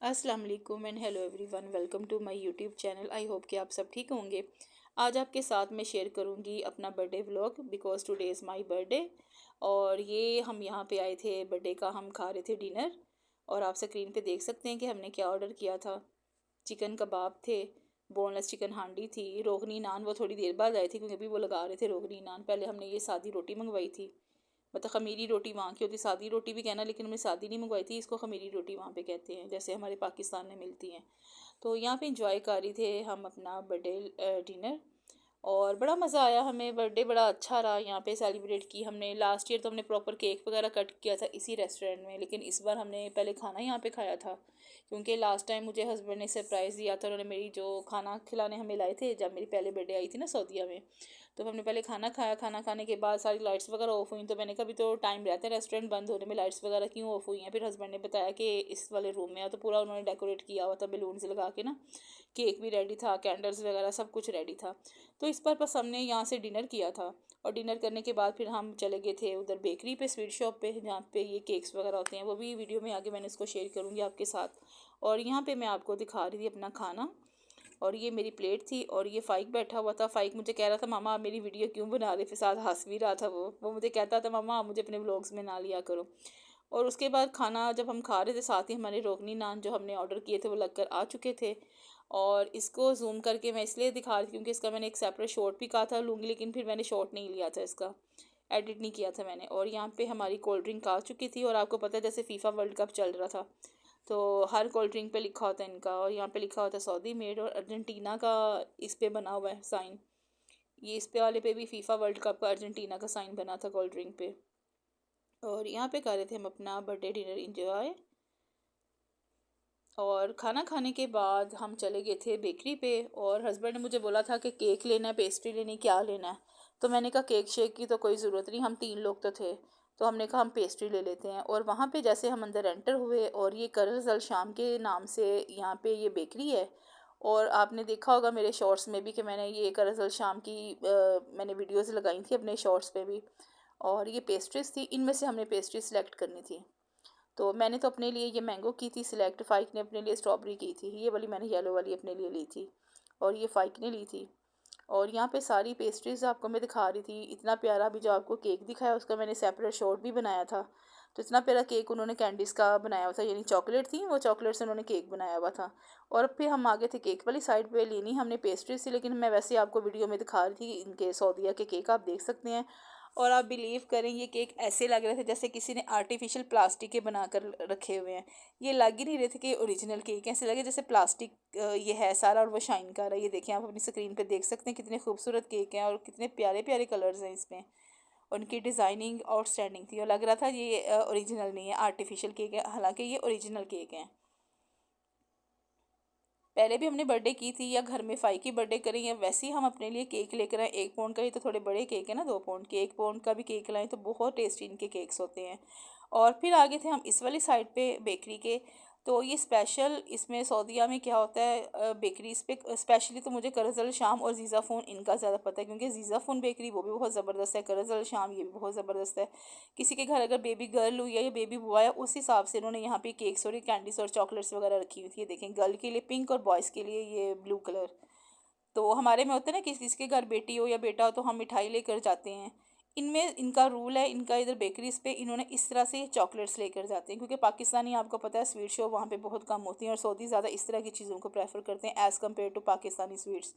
अस्सलाम वालेकुम and hello everyone, welcome to my YouTube channel. I hope कि आप सब ठीक होंगे। आज आपके साथ मैं शेयर करूंगी अपना birthday vlog because today is my birthday. और ये हम यहाँ पे आए थे, बर्थडे का हम खा रहे थे डिनर। और आप स्क्रीन पे देख सकते हैं कि हमने क्या ऑर्डर किया था। चिकन कबाब थे, बोनलेस चिकन हांडी थी, रोगनी नान वो थोड़ी देर बाद आए थे क्योंकि अभी वो लगा रहे थे रोगनी नान। पहले हमने ये सादी रोटी मंगवाई थी, मतलब खमीरी रोटी वहाँ की होती, सादी रोटी भी कहना, लेकिन हमने सादी नहीं मंगवाई थी, इसको खमीरी रोटी वहाँ पे कहते हैं जैसे हमारे पाकिस्तान में मिलती हैं। तो यहाँ पे इंजॉय कर रही थे हम अपना बर्थडे डिनर। और बड़ा मज़ा आया हमें, बर्थडे बड़ा अच्छा रहा। यहाँ पे सेलिब्रेट की हमने। लास्ट ईयर तो हमने प्रॉपर केक वगैरह कट किया था इसी रेस्टोरेंट में, लेकिन इस बार हमने पहले खाना यहाँ पे खाया था क्योंकि लास्ट टाइम मुझे हस्बैंड ने सरप्राइज़ दिया था। उन्होंने मेरी जो खाना खिलाने हमें लाए थे जब मेरी पहले बर्थडे आई थी ना सऊदीया में, तो हमने पहले खाना खाया। खाना खाने के बाद सारी लाइट्स वगैरह ऑफ हुई, तो मैंने कहा अभी तो टाइम रहता है रेस्टोरेंट बंद होने में, लाइट्स वगैरह क्यों ऑफ हुई हैं। फिर हस्बैंड ने बताया कि इस वाले रूम में तो पूरा उन्होंने डेकोरेट किया हुआ था बैलून्स लगा के ना, केक भी रेडी था, कैंडल्स वगैरह सब कुछ रेडी था। तो इस पर बस हमने यहाँ से डिनर किया था। और डिनर करने के बाद फिर हम चले गए थे उधर बेकरी पे, स्वीट शॉप पे, जहाँ पे ये केक्स वगैरह होते हैं। वो भी वीडियो में आगे मैंने इसको शेयर करूँगी आपके साथ। और यहाँ पे मैं आपको दिखा रही थी अपना खाना। और ये मेरी प्लेट थी और ये फ़ाइक बैठा हुआ था। फ़ाइक मुझे कह रहा था मामा आप मेरी वीडियो क्यों बना रहे थे, साथ हंस भी रहा था। वो मुझे कहता था मामा आप मुझे अपने व्लॉग्स में ना लिया करो। और उसके बाद खाना जब हम खा रहे थे, साथ ही हमारे रोगनी नान जो हमने ऑर्डर किए थे वो लग कर आ चुके थे। और इसको जूम करके मैं इसलिए दिखा रही थी क्योंकि इसका मैंने एक सेपरेट शॉट भी कहा था लूँगी, लेकिन फिर मैंने शॉट नहीं लिया था, इसका एडिट नहीं किया था मैंने। और यहाँ पे हमारी कोल्ड ड्रिंक आ चुकी थी। और आपको पता है जैसे फीफा वर्ल्ड कप चल रहा था, तो हर कोल्ड ड्रिंक पे लिखा होता है इनका, और यहाँ पे लिखा होता है सऊदी मेड, और अर्जेंटीना का इस पे बना हुआ है साइन। ये इस पे वाले पे भी फीफा वर्ल्ड कप का अर्जेंटीना का साइन बना था कोल्ड ड्रिंक पे। और यहाँ पे कर रहे थे हम अपना बर्थडे डिनर इंजॉय। और खाना खाने के बाद हम चले गए थे बेकरी पे। और हस्बैंड ने मुझे बोला था कि केक लेना है, पेस्ट्री लेनी, क्या लेना है। तो मैंने कहा केक शेक की तो कोई ज़रूरत नहीं, हम 3 लोग तो थे, तो हमने कहा हम पेस्ट्री ले लेते हैं। और वहाँ पे जैसे हम अंदर एंटर हुए, और ये कर्ज अल शाम के नाम से यहाँ पे ये बेकरी है। और आपने देखा होगा मेरे शॉर्ट्स में भी कि मैंने ये कर्ज अल शाम की मैंने वीडियोज़ लगाई थी अपने शॉर्ट्स पे भी। और ये पेस्ट्रीज थी, इनमें से हमने पेस्ट्री सेलेक्ट करनी थी। तो मैंने तो अपने लिए ये मैंगो की थी सिलेक्ट, फ़ाइक ने अपने लिए स्ट्रॉबेरी की थी, ये वाली मैंने येलो वाली अपने लिए ली थी, और ये फ़ाइक ने ली थी। और यहाँ पे सारी पेस्ट्रीज़ आपको मैं दिखा रही थी। इतना प्यारा भी जो आपको केक दिखाया उसका मैंने सेपरेट शॉट भी बनाया था। तो इतना प्यारा केक उन्होंने कैंडीज़ का बनाया हुआ था, यानी चॉकलेट थी, वो चॉकलेट से उन्होंने केक बनाया हुआ था। और फिर हम आगे थे केक वाली साइड पे, लेनी हमने पेस्ट्री से, लेकिन मैं वैसे आपको वीडियो में दिखा रही थी इनके सऊदीया के केक, आप देख सकते हैं। और आप बिलीव करें ये केक ऐसे लग रहे थे जैसे किसी ने आर्टिफिशियल प्लास्टिक के बनाकर रखे हुए हैं। ये लग ही नहीं रहे थे कि ओरिजिनल केक, ऐसे लगे जैसे प्लास्टिक ये है सारा और वो शाइन कर रहा है। ये देखें, आप अपनी स्क्रीन पे देख सकते हैं कितने खूबसूरत केक हैं और कितने प्यारे प्यारे कलर्स हैं इसमें। उनकी डिज़ाइनिंग आउटस्टैंडिंग थी, और लग रहा था ये ओरिजिनल नहीं है, आर्टिफिशियल केक है, हालांकि ये ओरिजिनल केक हैं। पहले भी हमने बर्थडे की थी या घर में फ़ाई की बर्थडे करी है, वैसे ही हम अपने लिए केक लेकर आए। 1 पाउंड का ही तो थोड़े बड़े केक है ना, 2 पाउंड के, 1 पाउंड का भी केक लाएं तो बहुत टेस्टी इनके केक्स होते हैं। और फिर आगे थे हम इस वाली साइड पे बेकरी के। तो ये स्पेशल इसमें सऊदीया में क्या होता है बेकरीज पे स्पेशली, तो मुझे करजल शाम और जीज़ा फ़ोन इनका ज़्यादा पता है क्योंकि जीज़ा फ़ोन बेकरी वो भी बहुत ज़बरदस्त है, करजल शाम ये भी बहुत ज़बरदस्त है। किसी के घर अगर बेबी गर्ल हुई है या बेबी बॉय है, उस हिसाब से इन्होंने यहाँ पे केक्स और कैंडीज और चॉकलेट्स वगैरह रखी हुई थी। ये देखें, गर्ल के लिए पिंक और बॉयज़ के लिए ये ब्लू कलर। तो हमारे में होता है ना कि किसी के घर बेटी हो या बेटा हो तो हम मिठाई लेकर जाते हैं। इनमें इनका रूल है, इनका इधर बेकरीज पे इन्होंने इस तरह से चॉकलेट्स लेकर जाते हैं क्योंकि पाकिस्तानी आपको पता है स्वीट शॉप वहाँ पे बहुत कम होती हैं, और सऊदी ज़्यादा इस तरह की चीज़ों को प्रेफर करते हैं as compare to Pakistani sweets.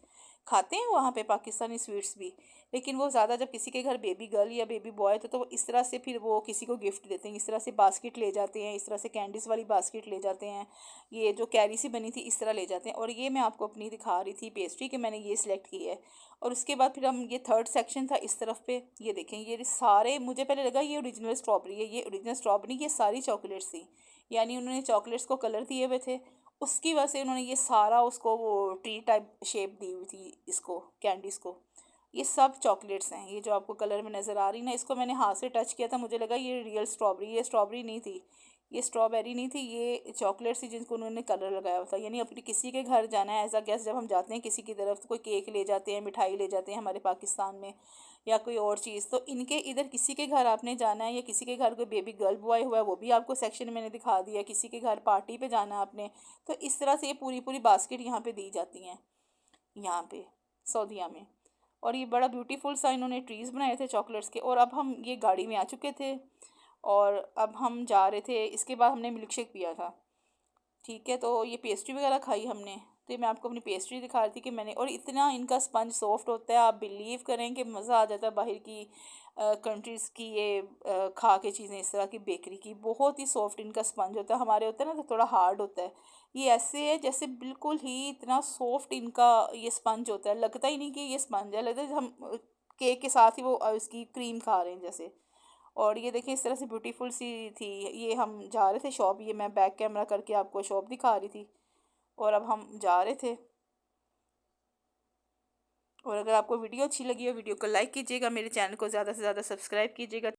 खाते हैं वहाँ पे पाकिस्तानी स्वीट्स भी, लेकिन वो ज़्यादा जब किसी के घर बेबी गर्ल या बेबी बॉय तो वो इस तरह से फिर वो किसी को गिफ्ट देते हैं, इस तरह से बास्केट ले जाते हैं, इस तरह से कैंडीज़ वाली बास्केट ले जाते हैं, ये जो कैरी सी बनी थी इस तरह ले जाते हैं। और ये मैं आपको अपनी दिखा रही थी पेस्ट्री कि मैंने ये सिलेक्ट की है। और उसके बाद फिर हम ये थर्ड सेक्शन था इस तरफ पे, ये देखें ये सारे, मुझे पहले लगा ये ओरिजिनल स्ट्रॉबेरी है, ये ओरिजिनल स्ट्रॉबेरी, ये सारी चॉकलेट्स थी, यानी उन्होंने चॉकलेट्स को कलर दिए हुए थे, उसकी वजह से उन्होंने ये सारा उसको वो ट्री टाइप शेप दी हुई थी इसको कैंडीज़ को। ये सब चॉकलेट्स हैं, ये जो आपको कलर में नज़र आ रही ना, इसको मैंने हाथ से टच किया था, मुझे लगा ये रियल स्ट्रॉबेरी, ये स्ट्रॉबेरी नहीं थी, ये स्ट्रॉबेरी नहीं थी, ये चॉकलेट्स थी जिनको उन्होंने कलर लगाया हुआ था। यानी अपनी किसी के घर जाना है एज अ गेस्ट, जब हम जाते हैं किसी की तरफ तो कोई केक ले जाते हैं, मिठाई ले जाते हैं हमारे पाकिस्तान में, या कोई और चीज़। तो इनके इधर किसी के घर आपने जाना है या किसी के घर कोई बेबी गर्ल बॉय हुआ है, वो भी आपको सेक्शन में मैंने दिखा दिया। किसी के घर पार्टी पे जाना है आपने, तो इस तरह से ये पूरी पूरी बास्केट यहाँ पे दी जाती हैं, यहाँ पे सऊदीया में। और ये बड़ा ब्यूटीफुल सा इन्होंने ट्रीज़ बनाए थे चॉकलेट्स के। और अब हम ये गाड़ी में आ चुके थे और अब हम जा रहे थे। इसके बाद हमने मिल्क शेक पिया था, ठीक है। तो ये पेस्ट्री वगैरह खाई हमने। तो ये मैं आपको अपनी पेस्ट्री दिखा रही थी कि मैंने, और इतना इनका स्पंज सॉफ्ट होता है, आप बिलीव करें कि मज़ा आ जाता है बाहर की कंट्रीज़ की ये खा के चीज़ें, इस तरह की बेकरी की। बहुत ही सॉफ्ट इनका स्पंज होता है, हमारे होता है ना तो थोड़ा हार्ड होता है। ये ऐसे है जैसे बिल्कुल ही इतना सॉफ्ट इनका ये स्पंज होता है, लगता ही नहीं कि ये स्पंज है, लगता है हम केक के साथ ही वो इसकी क्रीम खा रहे हैं जैसे। और ये देखिए इस तरह से ब्यूटीफुल सी थी। ये हम जा रहे थे शॉप, ये मैं बैक कैमरा करके आपको शॉप दिखा रही थी, और अब हम जा रहे थे। और अगर आपको वीडियो अच्छी लगी हो, वीडियो को लाइक कीजिएगा, मेरे चैनल को ज़्यादा से ज़्यादा सब्सक्राइब कीजिएगा।